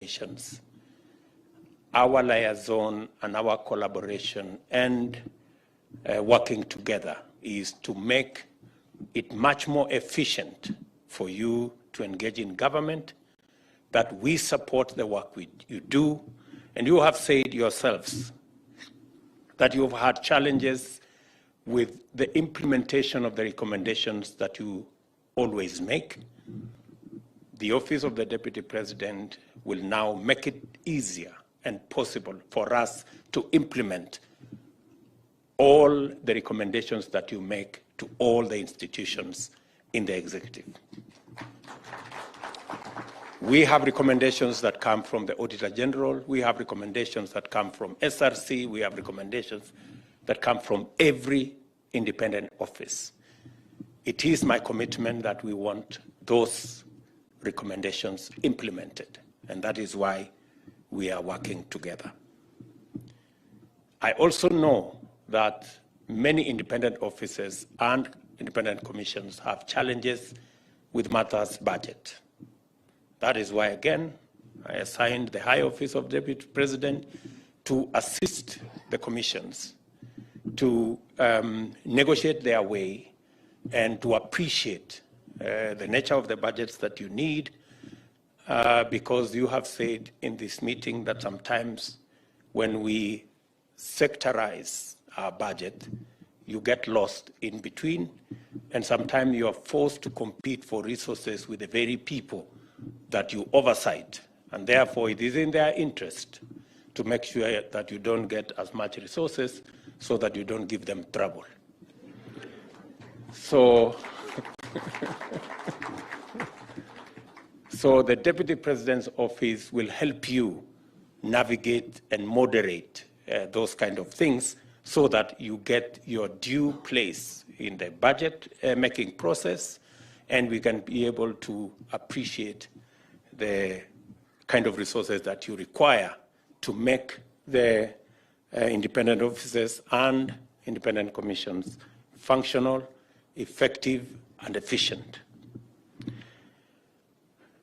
nations. Our liaison and our collaboration and working together is to make it much more efficient for you to engage in government, that we support the work you do. And you have said yourselves that you've had challenges with the implementation of the recommendations that you always make. The Office of the Deputy President will now make it easier and possible for us to implement all the recommendations that you make to all the institutions in the executive. We have recommendations that come from the Auditor General. We have recommendations that come from SRC. We have recommendations that come from every independent office. It is my commitment that we want those recommendations implemented, and that is why we are working together. I also know that many independent offices and independent commissions have challenges with Martha's budget. That is why, again, I assigned the High Office of Deputy President to assist the commissions to negotiate their way and to appreciate the nature of the budgets that you need, because you have said in this meeting that sometimes when we sectorize our budget, you get lost in between, and sometimes you are forced to compete for resources with the very people that you oversight, and therefore it is in their interest to make sure that you don't get as much resources so that you don't give them trouble. So, so the Deputy President's Office will help you navigate and moderate those kind of things so that you get your due place in the budget making process, and we can be able to appreciate the kind of resources that you require to make the independent offices and independent commissions functional, effective, and efficient.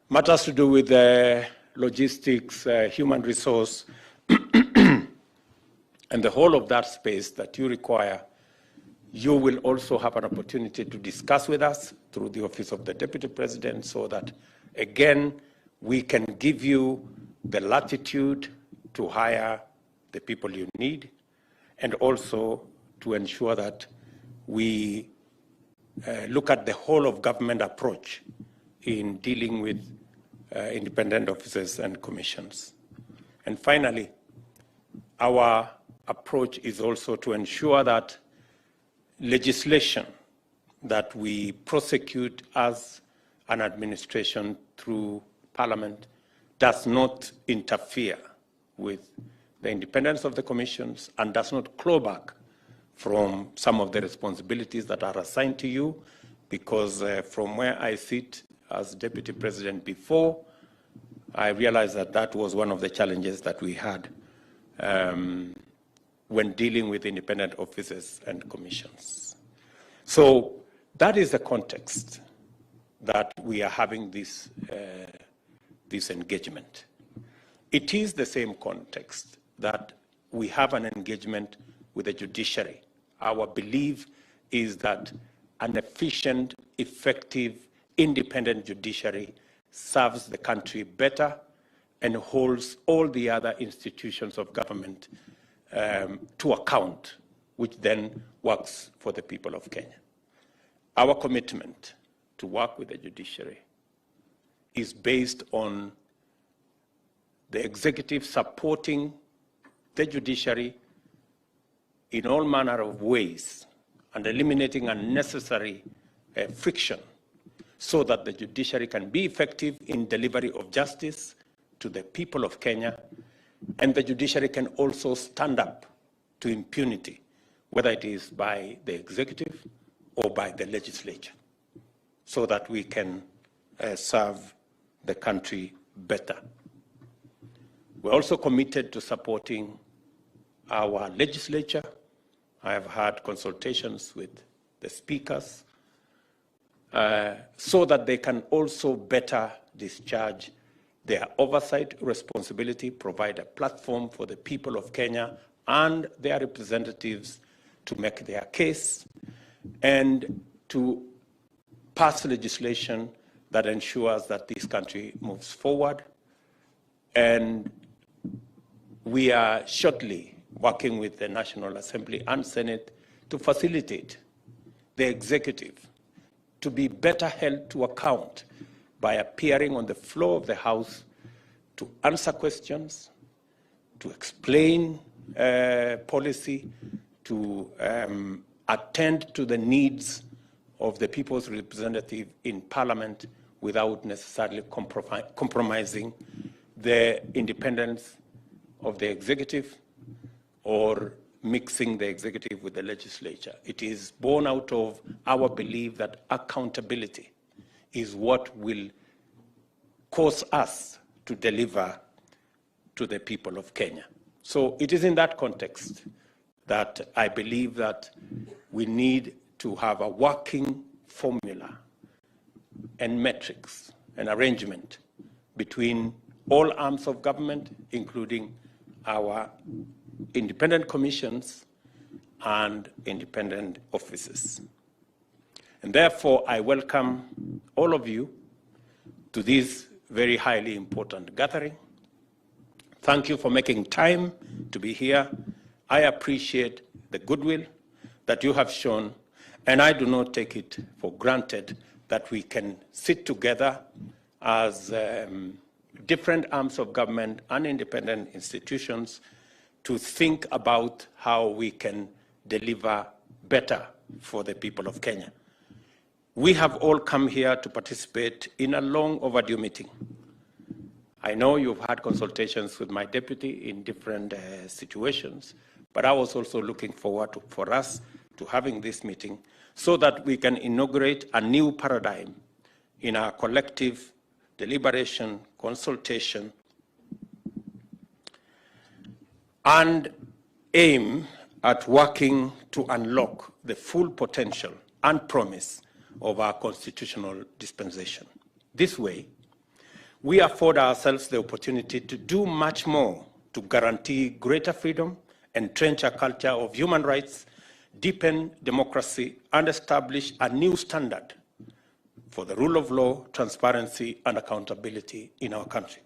Matters to do with logistics, human resource, and the whole of that space that you require, you will also have an opportunity to discuss with us through the Office of the Deputy President, so that, again, we can give you the latitude to hire the people you need, and also to ensure that we look at the whole of government approach in dealing with independent offices and commissions. And finally, our approach is also to ensure that legislation that we prosecute as an administration through Parliament does not interfere with the independence of the commissions and does not claw back from some of the responsibilities that are assigned to you, because from where I sit as Deputy President before, I realized that that was one of the challenges that we had when dealing with independent offices and commissions. So that is the context that we are having this, this engagement. It is the same context that we have an engagement with the judiciary. Our belief is that an efficient, effective, independent judiciary serves the country better and holds all the other institutions of government to account, which then works for the people of Kenya. Our commitment to work with the judiciary is based on the executive supporting the judiciary in all manner of ways and eliminating unnecessary friction so that the judiciary can be effective in delivery of justice to the people of Kenya, and the judiciary can also stand up to impunity, whether it is by the executive or by the legislature, so that we can serve the country better. We're also committed to supporting our legislature. I have had consultations with the speakers so that they can also better discharge their oversight responsibility, provide a platform for the people of Kenya and their representatives to make their case, and to pass legislation that ensures that this country moves forward. And we are shortly working with the National Assembly and Senate to facilitate the executive to be better held to account by appearing on the floor of the House to answer questions, to explain policy, to attend to the needs of the people's representative in Parliament without necessarily compromising the independence of the executive or mixing the executive with the legislature. It is born out of our belief that accountability is what will cause us to deliver to the people of Kenya. So it is in that context that I believe that we need to have a working formula and metrics and arrangement between all arms of government, including our independent commissions and independent offices. And therefore, I welcome all of you to this very highly important gathering. Thank you for making time to be here. I appreciate the goodwill that you have shown, and I do not take it for granted that we can sit together as different arms of government and independent institutions to think about how we can deliver better for the people of Kenya. We have all come here to participate in a long overdue meeting. I know you've had consultations with my deputy in different situations, but I was also looking forward for us to having this meeting so that we can inaugurate a new paradigm in our collective deliberation, consultation, and aim at working to unlock the full potential and promise of our constitutional dispensation. This way, we afford ourselves the opportunity to do much more to guarantee greater freedom, entrench a culture of human rights, deepen democracy, and establish a new standard for the rule of law, transparency, and accountability in our country.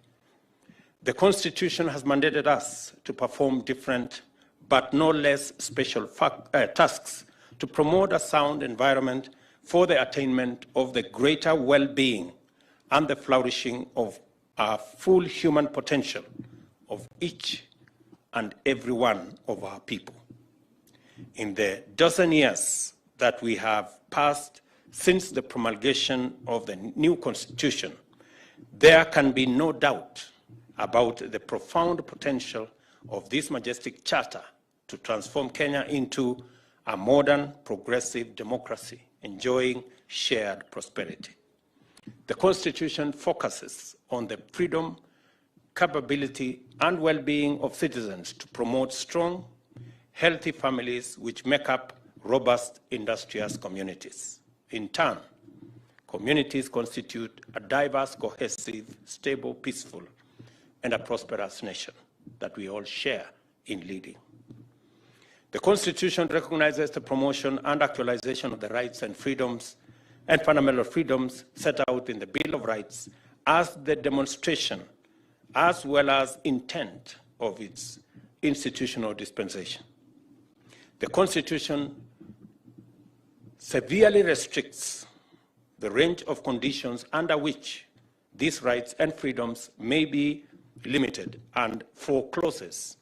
The Constitution has mandated us to perform different but no less special tasks to promote a sound environment for the attainment of the greater well-being and the flourishing of our full human potential of each and every one of our people. In the dozen years that we have passed since the promulgation of the new Constitution, there can be no doubt about the profound potential of this majestic charter to transform Kenya into a modern, progressive democracy enjoying shared prosperity. The Constitution focuses on the freedom, capability, and well-being of citizens to promote strong, healthy families which make up robust, industrious communities. In turn, communities constitute a diverse, cohesive, stable, peaceful, and a prosperous nation that we all share in leading. The Constitution recognizes the promotion and actualization of the rights and freedoms and fundamental freedoms set out in the Bill of Rights as the demonstration as well as intent of its institutional dispensation. The Constitution severely restricts the range of conditions under which these rights and freedoms may be limited and forecloses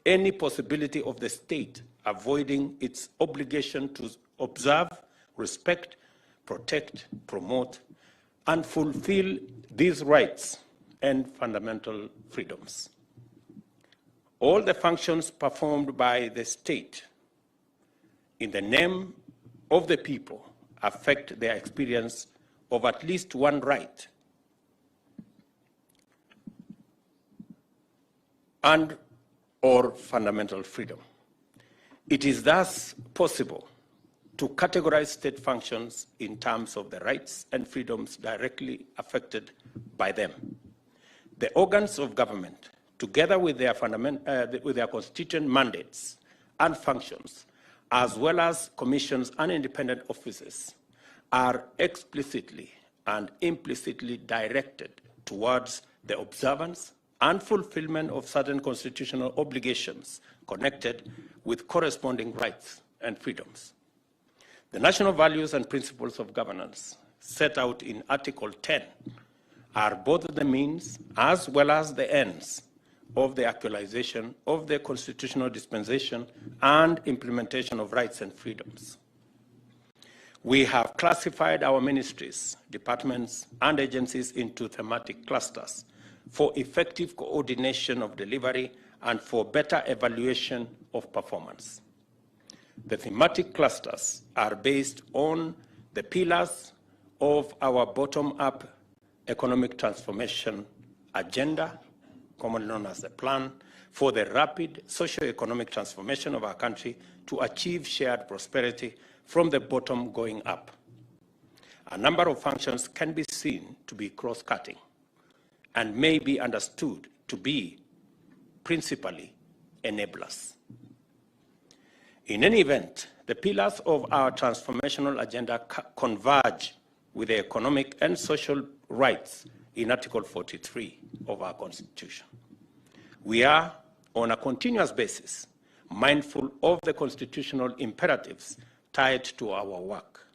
any possibility of the state avoiding its obligation to observe, respect, protect, promote, and fulfill these rights and fundamental freedoms. All the functions performed by the state in the name of the people affect their experience of at least one right and or fundamental freedom. It is thus possible to categorize state functions in terms of the rights and freedoms directly affected by them. The organs of government, together with their, constituent mandates and functions, as well as commissions and independent offices, are explicitly and implicitly directed towards the observance and fulfillment of certain constitutional obligations connected with corresponding rights and freedoms. The national values and principles of governance set out in Article 10 are both the means as well as the ends of the actualization of the constitutional dispensation and implementation of rights and freedoms. We have classified our ministries, departments, and agencies into thematic clusters for effective coordination of delivery and for better evaluation of performance. The thematic clusters are based on the pillars of our bottom-up economic transformation agenda, commonly known as the plan, for the rapid socio-economic transformation of our country to achieve shared prosperity from the bottom going up. A number of functions can be seen to be cross-cutting and may be understood to be principally enablers. In any event, the pillars of our transformational agenda converge with the economic and social rights in Article 43 of our Constitution. We are, on a continuous basis, mindful of the constitutional imperatives tied to our work.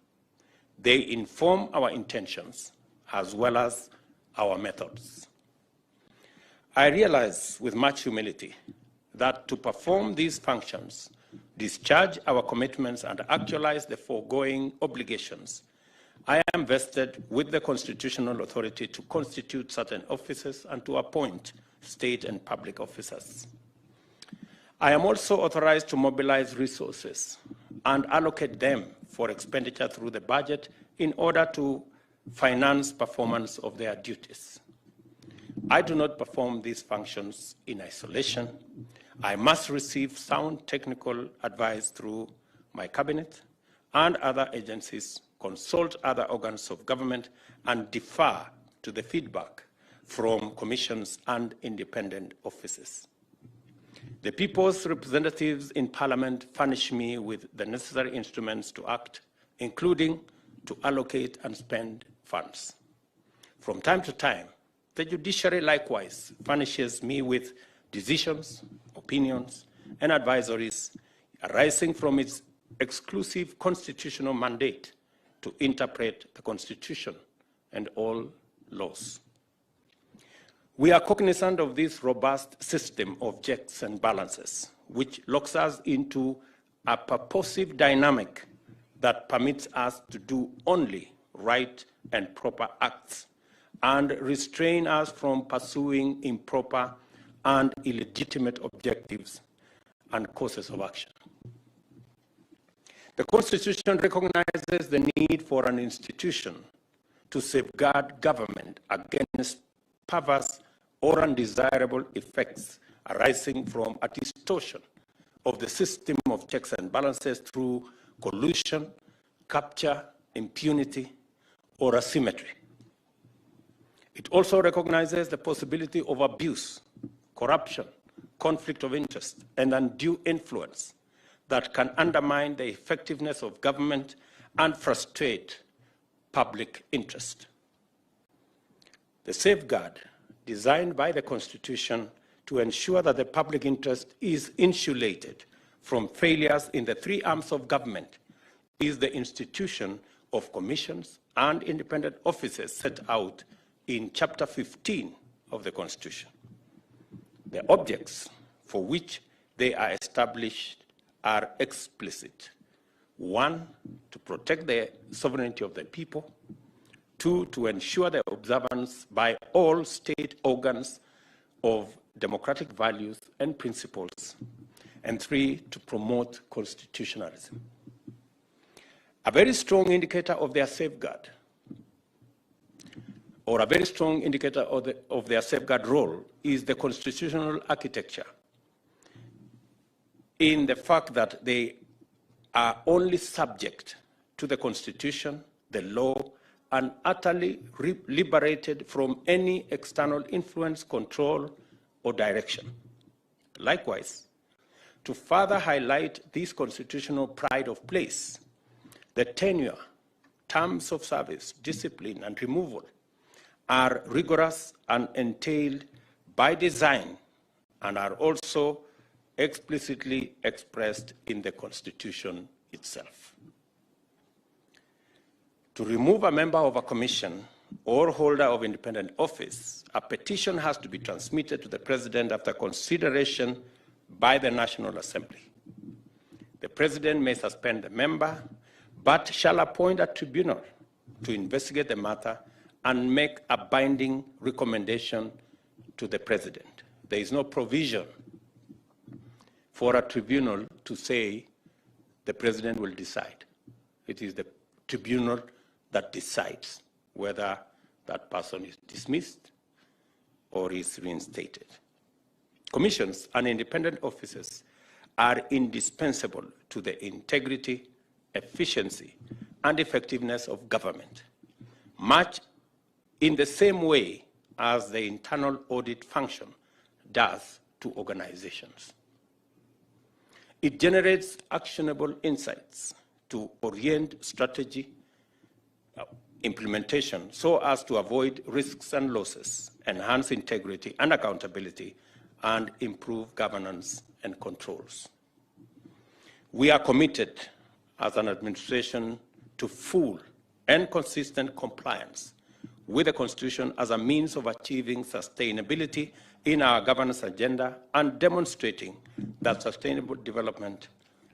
They inform our intentions as well as our methods. I realize with much humility that to perform these functions, discharge our commitments, and actualize the foregoing obligations, I am vested with the constitutional authority to constitute certain offices and to appoint state and public officers. I am also authorized to mobilize resources and allocate them for expenditure through the budget in order to finance performance of their duties. I do not perform these functions in isolation. I must receive sound technical advice through my cabinet and other agencies, consult other organs of government, and defer to the feedback from commissions and independent offices. The people's representatives in Parliament furnish me with the necessary instruments to act, including to allocate and spend funds. From time to time, the judiciary likewise furnishes me with decisions, opinions, and advisories arising from its exclusive constitutional mandate to interpret the Constitution and all laws. We are cognizant of this robust system of checks and balances, which locks us into a purposive dynamic that permits us to do only right and proper acts and restrain us from pursuing improper and illegitimate objectives and courses of action. The Constitution recognizes the need for an institution to safeguard government against perverse or undesirable effects arising from a distortion of the system of checks and balances through collusion, capture, impunity, or asymmetry. It also recognizes the possibility of abuse, corruption, conflict of interest, and undue influence that can undermine the effectiveness of government and frustrate public interest. The safeguard designed by the Constitution to ensure that the public interest is insulated from failures in the three arms of government is the institution of commissions and independent offices set out in Chapter 15 of the Constitution. The objects for which they are established are explicit. 1, to protect the sovereignty of the people. 2, to ensure the observance by all state organs of democratic values and principles. And 3, to promote constitutionalism. A very strong indicator of their safeguard, or a very strong indicator of their safeguard role, is the constitutional architecture, in the fact that they are only subject to the Constitution, the law, and utterly liberated from any external influence, control, or direction. Likewise, to further highlight this constitutional pride of place, the tenure, terms of service, discipline, and removal are rigorous and entailed by design and are also explicitly expressed in the Constitution itself. To remove a member of a commission or holder of independent office, a petition has to be transmitted to the President after consideration by the National Assembly. The President may suspend the member, but shall appoint a tribunal to investigate the matter and make a binding recommendation to the President. There is no provision for a tribunal to say the President will decide. It is the tribunal that decides whether that person is dismissed or is reinstated. Commissions and independent offices are indispensable to the integrity, efficiency, and effectiveness of government, much in the same way as the internal audit function does to organizations. It generates actionable insights to orient strategy implementation so as to avoid risks and losses, enhance integrity and accountability, and improve governance and controls. We are committed as an administration to full and consistent compliance with the Constitution as a means of achieving sustainability in our governance agenda and demonstrating that sustainable development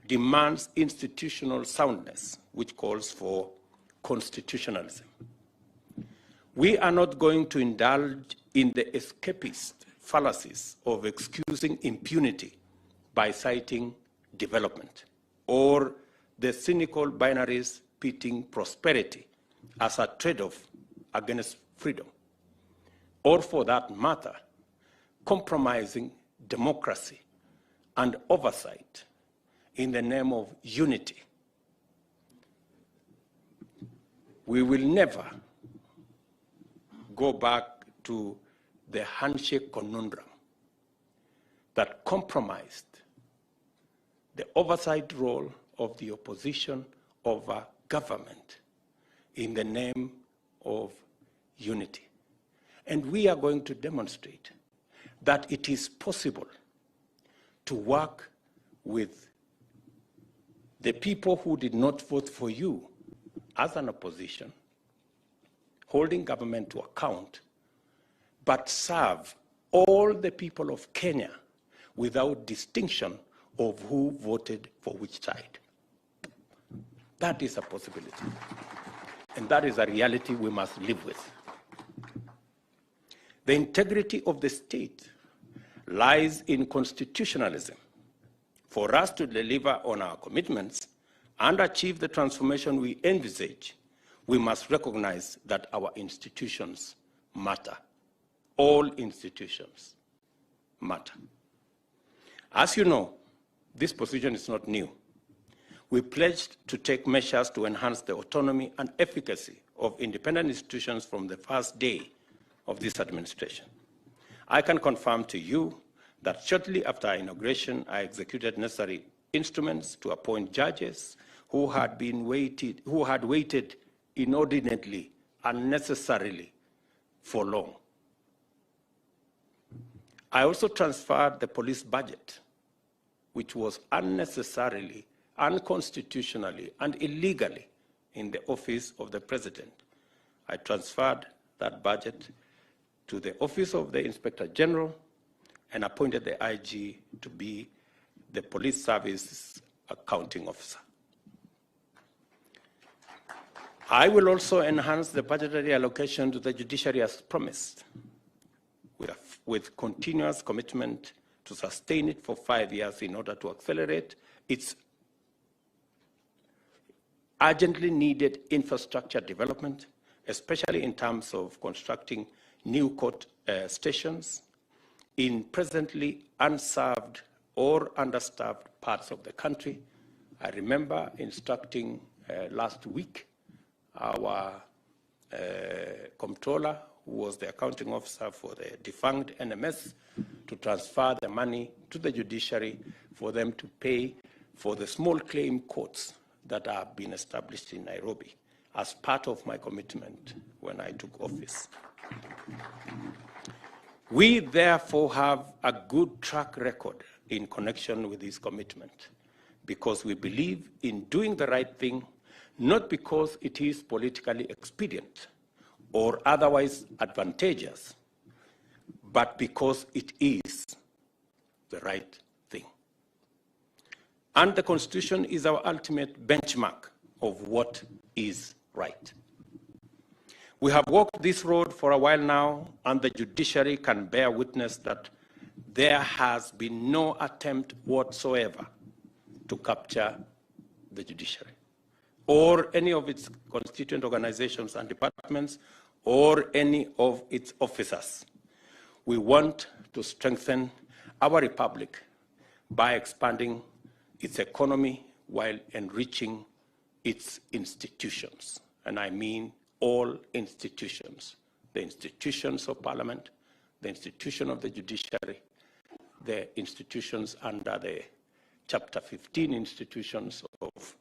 demands institutional soundness, which calls for constitutionalism. We are not going to indulge in the escapist fallacies of excusing impunity by citing development, or the cynical binaries pitting prosperity as a trade-off against freedom, or for that matter, compromising democracy and oversight in the name of unity. We will never go back to the handshake conundrum that compromised the oversight role of the opposition over government in the name of unity. And we are going to demonstrate that it is possible to work with the people who did not vote for you as an opposition, holding government to account, but serve all the people of Kenya without distinction of who voted for which side. That is a possibility. And that is a reality we must live with. The integrity of the state lies in constitutionalism. For us to deliver on our commitments and achieve the transformation we envisage, we must recognize that our institutions matter. All institutions matter. As you know, this position is not new. We pledged to take measures to enhance the autonomy and efficacy of independent institutions from the first day of this administration. I can confirm to you that shortly after our inauguration, I executed necessary instruments to appoint judges who had waited inordinately, unnecessarily, for long. I also transferred the police budget, which was unnecessarily, unconstitutionally, and illegally in the office of the President. I transferred that budget to the office of the Inspector General and appointed the IG to be the police service accounting officer. I will also enhance the budgetary allocation to the judiciary as promised, with continuous commitment to sustain it for 5 years in order to accelerate its urgently needed infrastructure development, especially in terms of constructing new court stations in presently unserved or understaffed parts of the country. I remember instructing last week our comptroller, who was the accounting officer for the defunct NMS, to transfer the money to the judiciary for them to pay for the small claim courts that have been established in Nairobi as part of my commitment when I took office. We therefore have a good track record in connection with this commitment because we believe in doing the right thing, not because it is politically expedient or otherwise advantageous, but because it is the right thing. And the Constitution is our ultimate benchmark of what is right. We have walked this road for a while now, and the judiciary can bear witness that there has been no attempt whatsoever to capture the judiciary or any of its constituent organizations and departments or any of its officers. We want to strengthen our republic by expanding its economy while enriching its institutions. And I mean all institutions, the institutions of parliament, the institution of the judiciary, the institutions under the Chapter 15 institutions of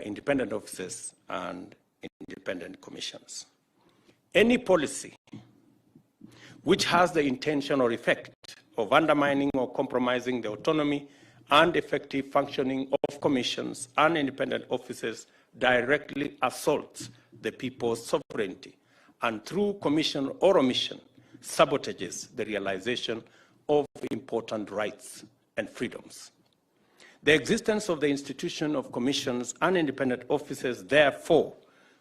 independent offices and independent commissions. Any policy which has the intention or effect of undermining or compromising the autonomy and effective functioning of commissions and independent offices directly assaults the people's sovereignty and through commission or omission sabotages the realization of important rights and freedoms. The existence of the institution of commissions and independent offices, therefore,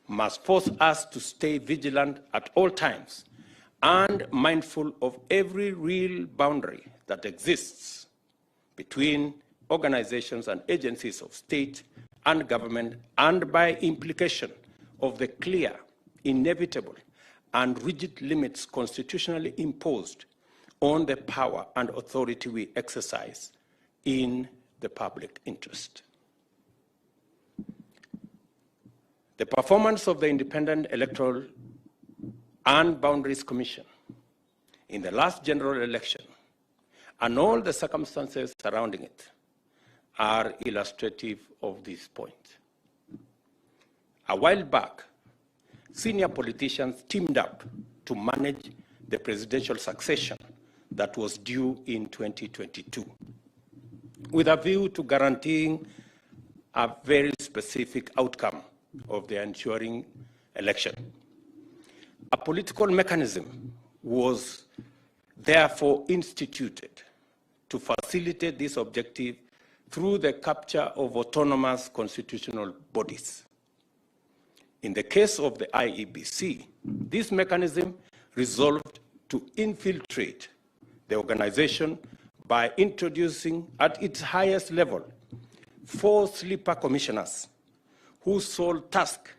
must force us to stay vigilant at all times and mindful of every real boundary that exists between organizations and agencies of state and government, and by implication of the clear, inevitable, and rigid limits constitutionally imposed on the power and authority we exercise in the public interest. The performance of the Independent Electoral and Boundaries Commission in the last general election and all the circumstances surrounding it are illustrative of this point. A while back, senior politicians teamed up to manage the presidential succession that was due in 2022, with a view to guaranteeing a very specific outcome of the ensuing election. A political mechanism was therefore instituted to facilitate this objective through the capture of autonomous constitutional bodies. In the case of the IEBC, this mechanism resolved to infiltrate the organization by introducing at its highest level 4 sleeper commissioners whose sole task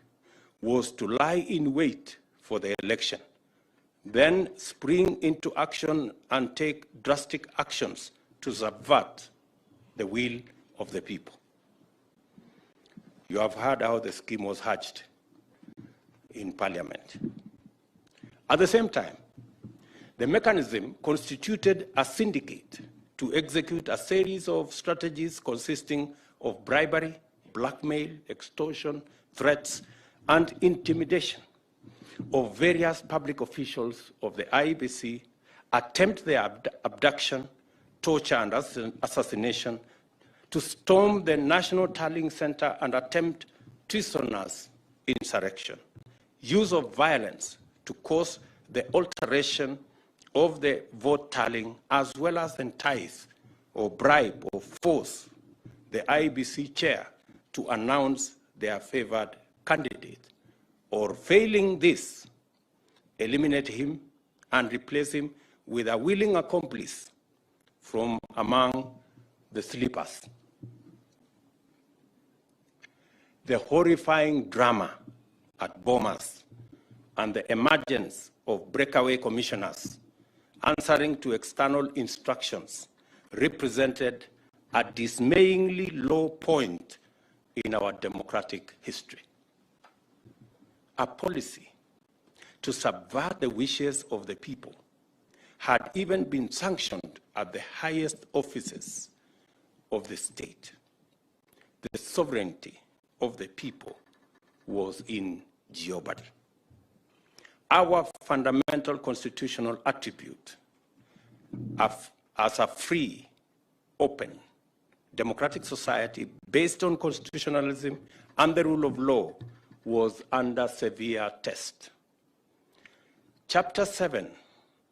was to lie in wait for the election, then spring into action and take drastic actions to subvert the will of the people. You have heard how the scheme was hatched in Parliament. At the same time, the mechanism constituted a syndicate to execute a series of strategies consisting of bribery, blackmail, extortion, threats, and intimidation of various public officials of the IEBC, attempt their abduction, torture, and assassination, to storm the National Tallying Center and attempt treasonous insurrection, use of violence to cause the alteration of the vote tallying, as well as entice or bribe or force the IEBC chair to announce their favored candidate, or failing this, eliminate him and replace him with a willing accomplice from among the sleepers. The horrifying drama at Bomas and the emergence of breakaway commissioners answering to external instructions represented a dismayingly low point in our democratic history. A policy to subvert the wishes of the people had even been sanctioned at the highest offices of the state, the sovereignty of the people was in jeopardy. Our fundamental constitutional attribute as a free, open, democratic society based on constitutionalism and the rule of law was under severe test. Chapter 7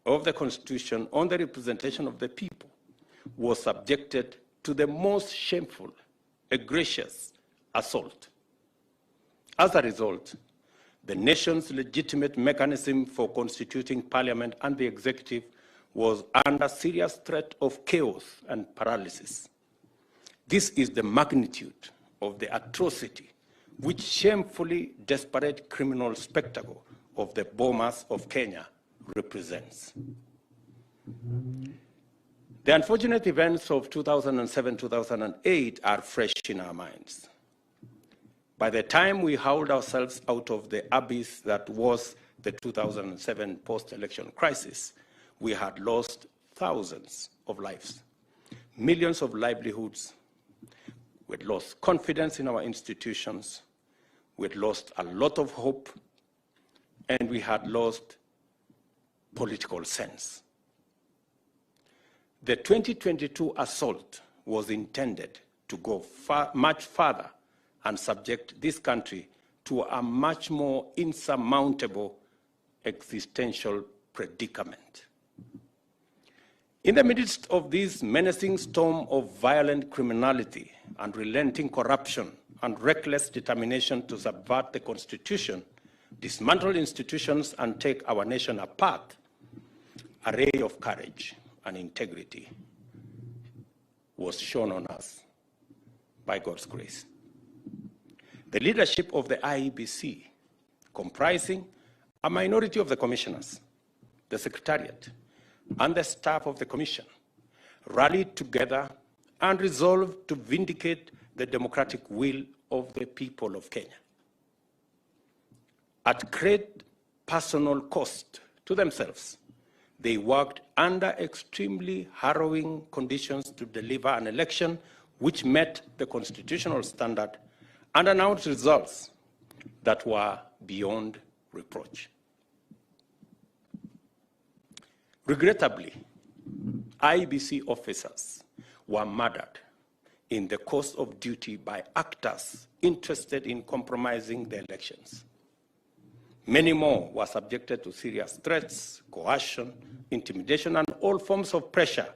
of the Constitution on the representation of the people was subjected to the most shameful, egregious assault. As a result, the nation's legitimate mechanism for constituting parliament and the executive was under serious threat of chaos and paralysis. This is the magnitude of the atrocity which shamefully desperate criminal spectacle of the Bomas of Kenya represents. The unfortunate events of 2007-2008 are fresh in our minds. By the time we hauled ourselves out of the abyss that was the 2007 post-election crisis, we had lost thousands of lives, millions of livelihoods. We had lost confidence in our institutions. We had lost a lot of hope, and we had lost political sense. The 2022 assault was intended to go much further and subject this country to a much more insurmountable existential predicament. In the midst of this menacing storm of violent criminality, unrelenting corruption, and reckless determination to subvert the Constitution, dismantle institutions, and take our nation apart, a ray of courage and integrity was shown on us by God's grace. The leadership of the IEBC, comprising a minority of the commissioners, the secretariat, and the staff of the commission, rallied together and resolved to vindicate the democratic will of the people of Kenya. At great personal cost to themselves, they worked under extremely harrowing conditions to deliver an election which met the constitutional standard and announced results that were beyond reproach. Regrettably, IEBC officers were murdered in the course of duty by actors interested in compromising the elections. Many more were subjected to serious threats, coercion, intimidation, and all forms of pressure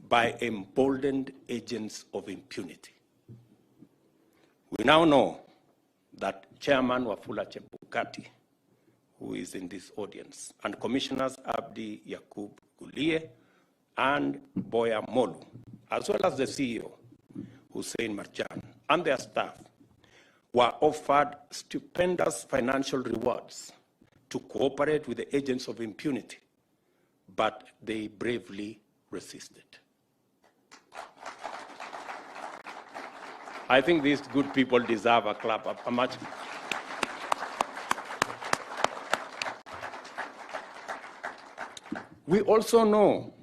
by emboldened agents of impunity. We now know that Chairman Wafula Chebukati, who is in this audience, and Commissioners Abdi Yakub Gulie and Boya Molu, as well as the CEO, Hussein Marjan, and their staff, were offered stupendous financial rewards to cooperate with the agents of impunity, but they bravely resisted. I think these good people deserve a clap, a much. We also know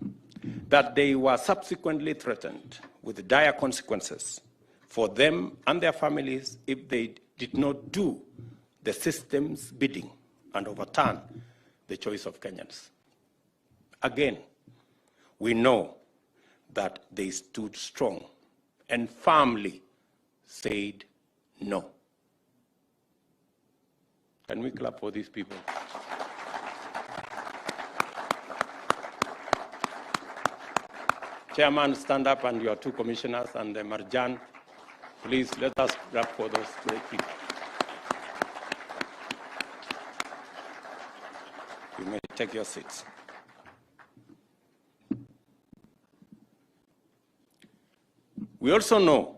that they were subsequently threatened with dire consequences for them and their families if they did not do the system's bidding and overturn the choice of Kenyans. Again, we know that they stood strong and firmly said no. Can we clap for these people? Chairman, stand up, and your two commissioners and the Marjan, please let us clap for those great people. You may take your seats. We also know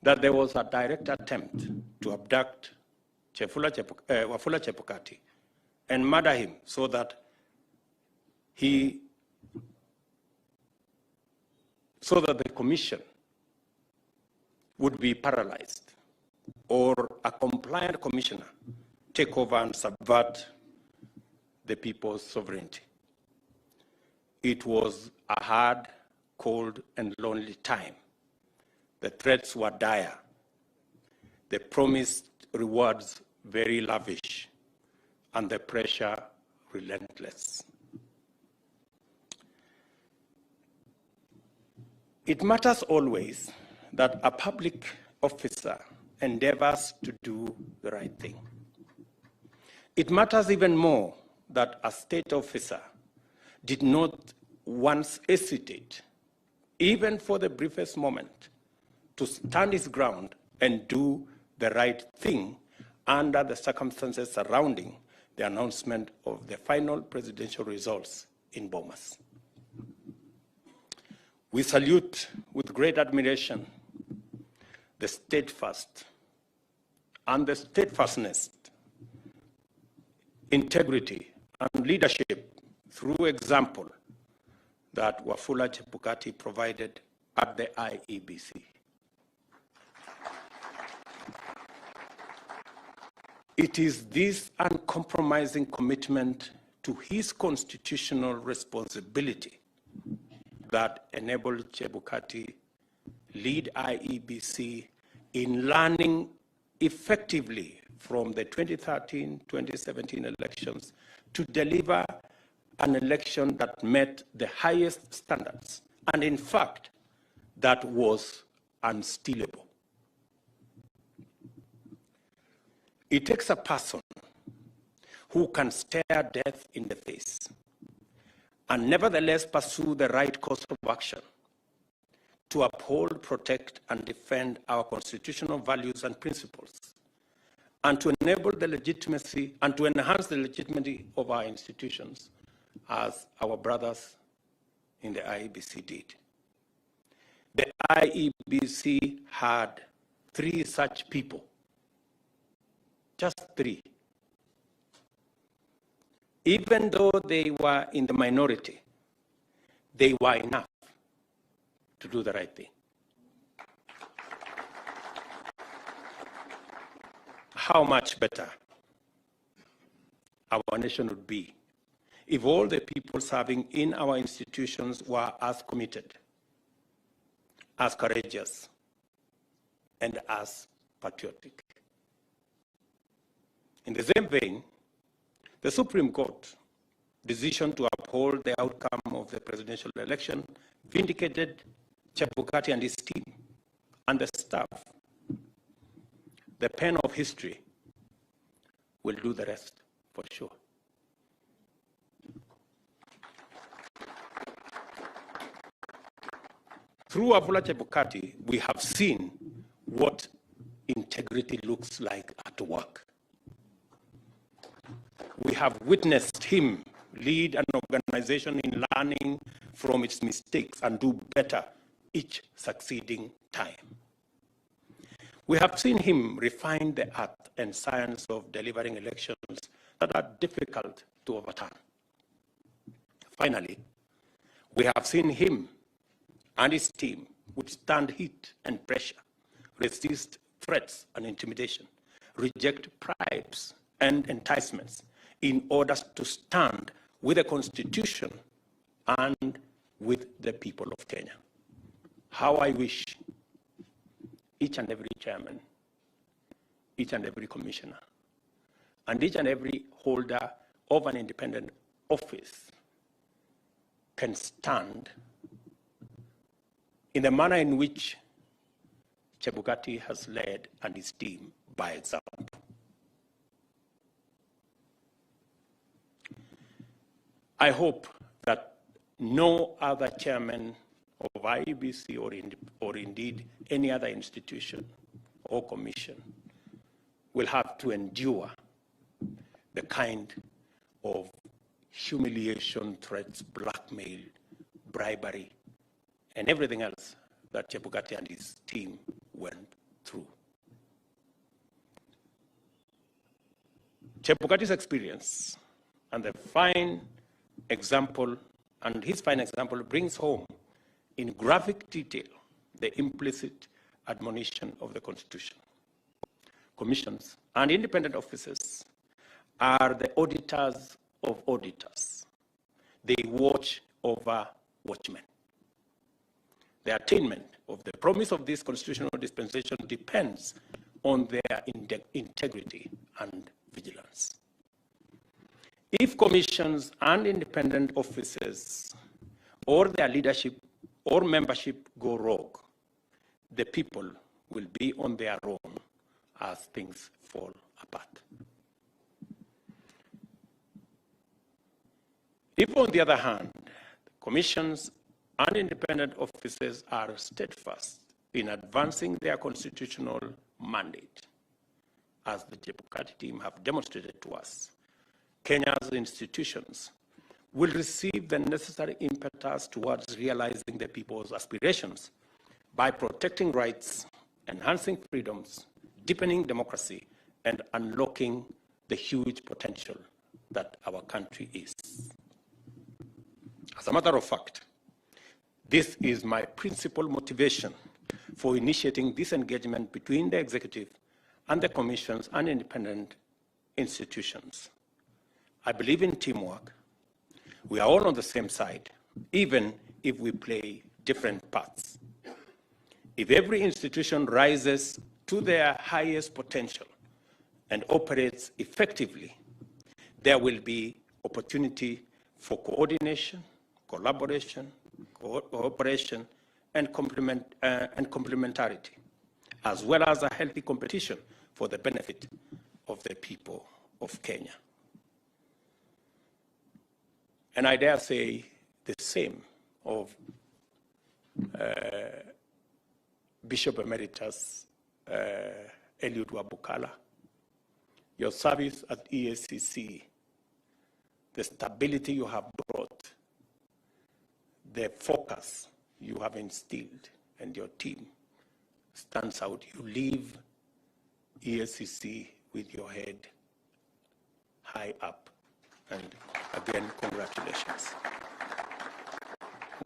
that there was a direct attempt to abduct Wafula Chebukati and murder him so that the commission would be paralyzed, or a compliant commissioner take over and subvert the people's sovereignty. It was a hard, cold, and lonely time. The threats were dire. The promised rewards very lavish, and the pressure relentless. It matters always that a public officer endeavors to do the right thing. It matters even more that a state officer did not once hesitate, even for the briefest moment, to stand his ground and do the right thing under the circumstances surrounding the announcement of the final presidential results in Bomas. We salute with great admiration the steadfast and the steadfastness, integrity, and leadership through example that Wafula Chebukati provided at the IEBC. It is this uncompromising commitment to his constitutional responsibility that enabled Chebukati lead IEBC in learning effectively from the 2013-2017 elections to deliver an election that met the highest standards, and in fact, that was unstealable. It takes a person who can stare death in the face and nevertheless pursue the right course of action to uphold, protect, and defend our constitutional values and principles, and to enable the legitimacy and to enhance the legitimacy of our institutions as our brothers in the IEBC did. The IEBC had 3 such people, just 3. Even though they were in the minority, they were enough to do the right thing. How much better our nation would be if all the people serving in our institutions were as committed, as courageous, and as patriotic. In the same vein, the Supreme Court decision to uphold the outcome of the presidential election vindicated Chebukati and his team and the staff. The pen of history will do the rest, for sure. Through Wafula Chebukati, we have seen what integrity looks like at work. We have witnessed him lead an organization in learning from its mistakes and do better each succeeding time. We have seen him refine the art and science of delivering elections that are difficult to overturn. Finally, we have seen him and his team withstand heat and pressure, resist threats and intimidation, reject bribes and enticements in order to stand with the Constitution and with the people of Kenya. How I wish each and every chairman, each and every commissioner, and each and every holder of an independent office can stand in the manner in which Chebukati has led and his team by example. I hope that no other chairman of IEBC or indeed any other institution or commission will have to endure the kind of humiliation, threats, blackmail, bribery, and everything else that Chebukati and his team went through. Chebukati's experience and the fine example, and his fine example brings home in graphic detail the implicit admonition of the Constitution. Commissions and independent officers are the auditors of auditors. They watch over watchmen. The attainment of the promise of this constitutional dispensation depends on their integrity and vigilance. If commissions and independent officers or their leadership or membership go rogue, the people will be on their own as things fall apart. If, on the other hand, commissions and independent officers are steadfast in advancing their constitutional mandate, as the Chebukati team have demonstrated to us, Kenya's institutions will receive the necessary impetus towards realizing the people's aspirations by protecting rights, enhancing freedoms, deepening democracy, and unlocking the huge potential that our country is. As a matter of fact, this is my principal motivation for initiating this engagement between the executive and the commissions and independent institutions. I believe in teamwork. We are all on the same side, even if we play different parts. If every institution rises to their highest potential and operates effectively, there will be opportunity for coordination, collaboration, cooperation, and complementarity, as well as a healthy competition for the benefit of the people of Kenya. And I dare say the same of Bishop Emeritus Eliud Wabukala. Your service at EACC, the stability you have brought, the focus you have instilled, and your team stands out. You leave EACC with your head high up. And again, congratulations.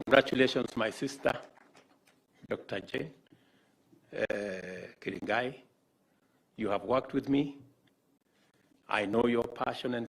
Congratulations, my sister, Dr. Jane Kiringai. You have worked with me. I know your passion and